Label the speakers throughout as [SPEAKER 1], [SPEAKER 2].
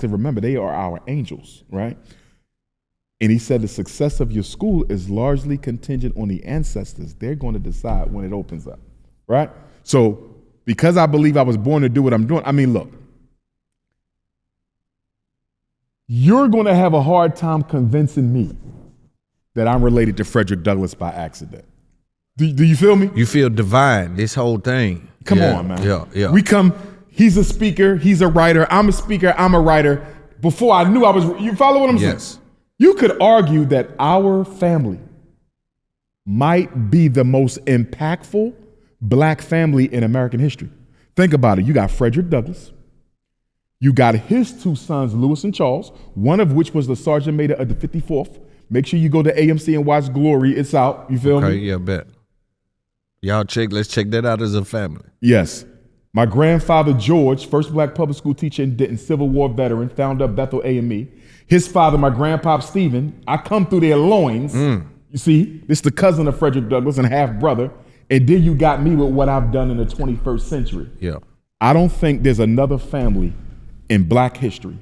[SPEAKER 1] to remember they are our angels, right? And he said the success of your school is largely contingent on the ancestors. They're going to decide when it opens up, right? So because I believe I was born to do what I'm doing, I mean, look, you're going to have a hard time convincing me that I'm related to Frederick Douglass by accident. Do you feel me?
[SPEAKER 2] You feel divine, this whole thing.
[SPEAKER 1] Come on, man.
[SPEAKER 2] Yeah.
[SPEAKER 1] We come, he's a speaker, he's a writer, I'm a speaker, I'm a writer. Before I knew I was, you follow what I'm saying?
[SPEAKER 2] Yes.
[SPEAKER 1] You could argue that our family might be the most impactful black family in American history. Think about it. You got Frederick Douglass. You got his two sons, Lewis and Charles, one of which was the Sergeant Major of the 54th. Make sure you go to AMC and watch Glory. It's out. You feel me?
[SPEAKER 2] Okay, yeah, bet. Y'all let's check that out as a family.
[SPEAKER 1] Yes. My grandfather, George, first black public school teacher in Denton, Civil War veteran, founder of Bethel AME. His father, my grandpop, Stephen, I come through their loins. You see, this is the cousin of Frederick Douglass and half brother. And then you got me with what I've done in the 21st century.
[SPEAKER 2] Yeah.
[SPEAKER 1] I don't think there's another family in black history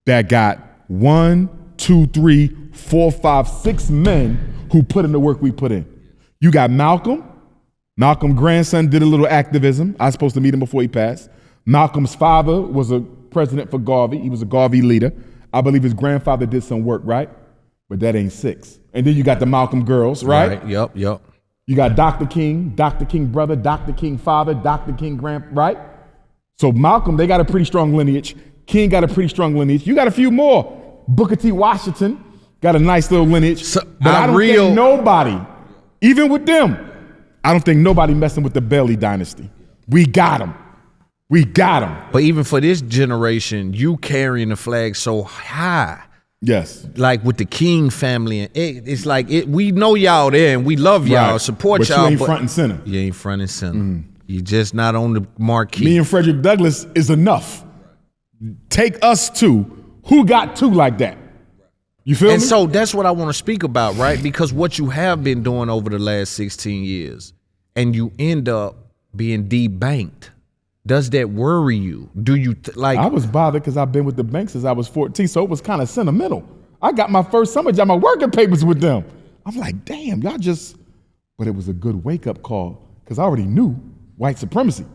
[SPEAKER 1] that got 1, 2, 3, 4, 5, 6 men who put in the work we put in. You got Malcolm. Malcolm's grandson did a little activism. I was supposed to meet him before he passed. Malcolm's father was a president for Garvey. He was a Garvey leader. I believe his grandfather did some work, right? But that ain't 6. And then you got the Malcolm girls, right?
[SPEAKER 2] Yep.
[SPEAKER 1] You got Dr. King brother, Dr. King father, Dr. King right? So Malcolm, they got a pretty strong lineage. King got a pretty strong lineage. You got a few more. Booker T. Washington got a nice little lineage. But I don't think nobody, even with them, I don't think nobody messing with the Bailey dynasty. We got them.
[SPEAKER 2] But even for this generation, you carrying the flag so high.
[SPEAKER 1] Yes.
[SPEAKER 2] Like with the King family, and it's like we know y'all there and we love y'all, support
[SPEAKER 1] but
[SPEAKER 2] y'all.
[SPEAKER 1] You ain't front and center.
[SPEAKER 2] You ain't front and center. You just not on the marquee.
[SPEAKER 1] Me and Frederick Douglass is enough. Take us two. Who got two like that? You feel me?
[SPEAKER 2] And so that's what I want to speak about, right? Because what you have been doing over the last 16 years, and you end up being debanked. Does that worry you? Do you like?
[SPEAKER 1] I was bothered because I've been with the bank since I was 14, so it was kind of sentimental. I got my first summer job, my working papers with them. I'm like, damn, y'all just. But it was a good wake up call because I already knew white supremacy.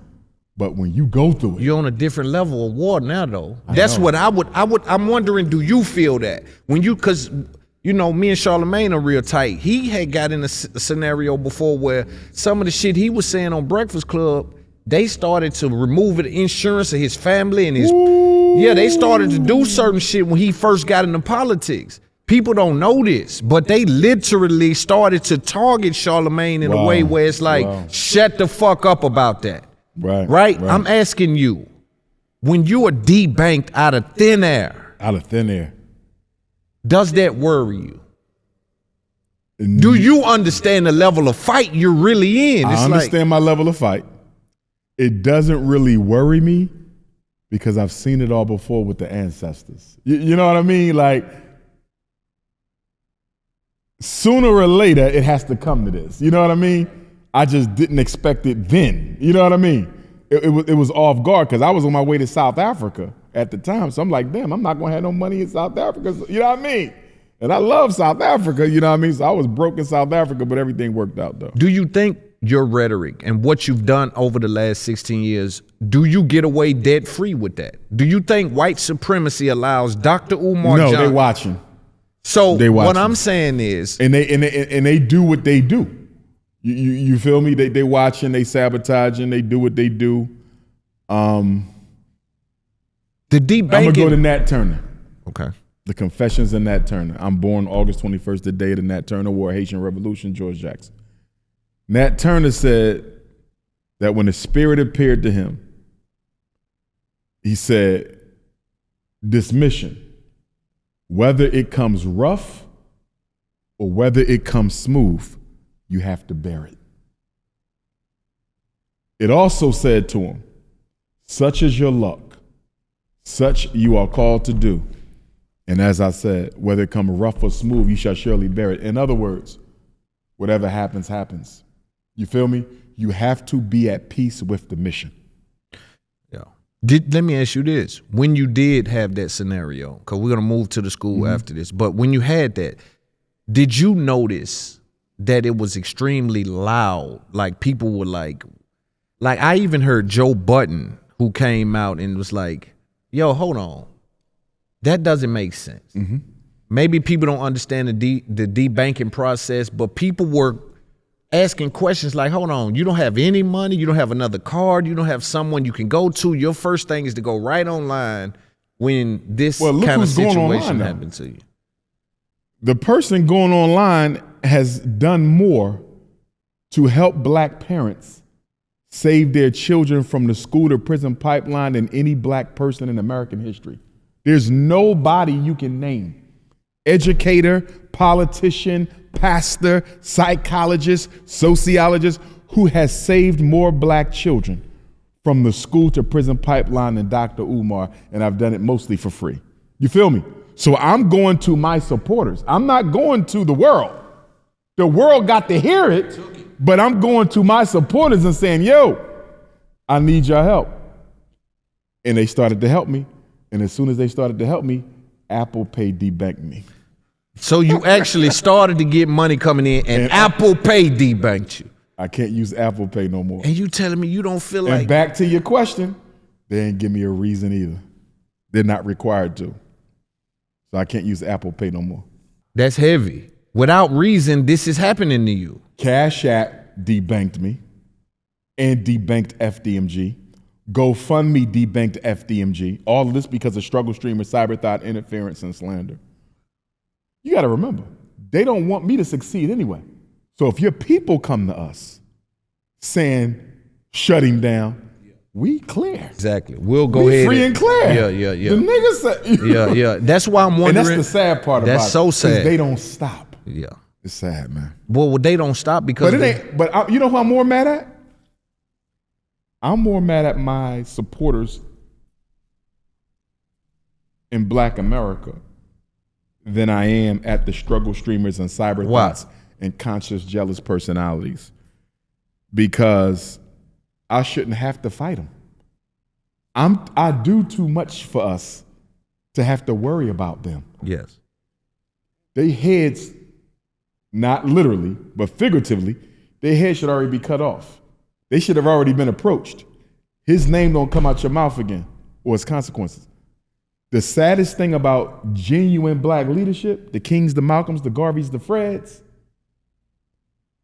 [SPEAKER 1] But when you go through it,
[SPEAKER 2] you're on a different level of war now, though. That's what I'm wondering. Do you feel that when you, because you know, me and Charlemagne are real tight. He had got in a scenario before where some of the shit he was saying on Breakfast Club. They started to remove the insurance of his family and his, they started to do certain shit when he first got into politics. People don't know this, but they literally started to target Charlemagne in a way where it's like, shut the fuck up about that. Right? I'm asking you, when you are debanked out of thin air, does that worry you? Do you understand the level of fight you're really in?
[SPEAKER 1] I understand my level of fight. It doesn't really worry me because I've seen it all before with the ancestors. You know what I mean? Like, sooner or later, it has to come to this. You know what I mean? I just didn't expect it then. You know what I mean? It was off guard because I was on my way to South Africa at the time. So I'm like, damn, I'm not going to have no money in South Africa. You know what I mean? And I love South Africa, you know what I mean? So I was broke in South Africa, but everything worked out, though.
[SPEAKER 2] Do you think your rhetoric and what you've done over the last 16 years, do you get away debt-free with that? Do you think white supremacy allows Dr. Umar Johnson?
[SPEAKER 1] No, they're watching.
[SPEAKER 2] So what I'm saying is...
[SPEAKER 1] And they do what they do. You feel me? They watching, they sabotaging, they do what they do.
[SPEAKER 2] The debanking...
[SPEAKER 1] I'm going to go to Nat Turner.
[SPEAKER 2] Okay.
[SPEAKER 1] The Confessions of Nat Turner. I'm born August 21st, the day of the Nat Turner War, Haitian Revolution, George Jackson. Nat Turner said that when the Spirit appeared to him, he said, this mission, whether it comes rough or whether it comes smooth, you have to bear it. It also said to him, such is your luck, such you are called to do. And as I said, whether it come rough or smooth, you shall surely bear it. In other words, whatever happens, happens. You feel me? You have to be at peace with the mission.
[SPEAKER 2] Yeah. Let me ask you this. When you did have that scenario, because we're going to move to the school after this, but when you had that, did you notice that it was extremely loud? Like people were like I even heard Joe Budden, who came out and was like, yo, hold on. That doesn't make sense. Maybe people don't understand the debanking process, but people were asking questions like, hold on, you don't have any money, you don't have another card, you don't have someone you can go to. Your first thing is to go right online when this kind of situation happened to you.
[SPEAKER 1] The person going online has done more to help black parents save their children from the school to prison pipeline than any black person in American history. There's nobody you can name. Educator, politician, pastor, psychologist, sociologist, who has saved more black children from the school to prison pipeline than Dr. Umar, and I've done it mostly for free. You feel me? So I'm going to my supporters. I'm not going to the world. The world got to hear it, but I'm going to my supporters and saying, yo, I need your help. And they started to help me. And as soon as they started to help me, Apple Pay debanked me.
[SPEAKER 2] So you actually started to get money coming in, and Apple Pay debanked you.
[SPEAKER 1] I can't use Apple Pay no more.
[SPEAKER 2] And you telling me you don't feel like...
[SPEAKER 1] And back to your question, they ain't give me a reason either. They're not required to. So I can't use Apple Pay no more.
[SPEAKER 2] That's heavy. Without reason, this is happening to you.
[SPEAKER 1] Cash App debanked me and debanked FDMG. GoFundMe debanked FDMG. All of this because of struggle streamer, cyber thought, interference, and slander. You got to remember, they don't want me to succeed anyway. So if your people come to us saying, shut him down, we clear.
[SPEAKER 2] Exactly. We'll go ahead.
[SPEAKER 1] Free and clear.
[SPEAKER 2] Yeah.
[SPEAKER 1] The niggas say.
[SPEAKER 2] Yeah. That's why I'm wondering.
[SPEAKER 1] And that's the sad part about it.
[SPEAKER 2] That's so sad.
[SPEAKER 1] They don't stop.
[SPEAKER 2] Yeah.
[SPEAKER 1] It's sad, man.
[SPEAKER 2] Well, they don't stop because.
[SPEAKER 1] But it ain't. But you know who I'm more mad at? I'm more mad at my supporters in Black America than I am at the struggle streamers and cyber thoughts and conscious jealous personalities, because I shouldn't have to fight them. I do too much for us to have to worry about them.
[SPEAKER 2] Yes.
[SPEAKER 1] They heads, not literally, but figuratively, their heads should already be cut off. They should have already been approached. His name don't come out your mouth again, or its consequences. The saddest thing about genuine black leadership, the Kings, the Malcolms, the Garveys, the Freds,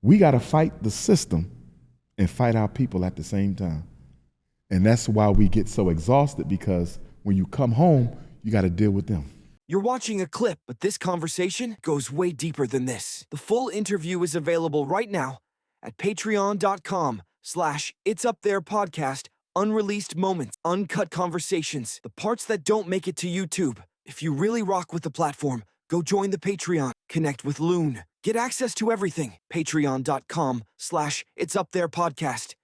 [SPEAKER 1] we got to fight the system and fight our people at the same time. And that's why we get so exhausted, because when you come home, you got to deal with them.
[SPEAKER 3] You're watching a clip, but this conversation goes way deeper than this. The full interview is available right now at patreon.com/itsuptherepodcast. Unreleased moments, uncut conversations, the parts that don't make it to YouTube. If you really rock with the platform, go join the Patreon. Connect with Loon. Get access to everything. Patreon.com/itsuptherepodcast.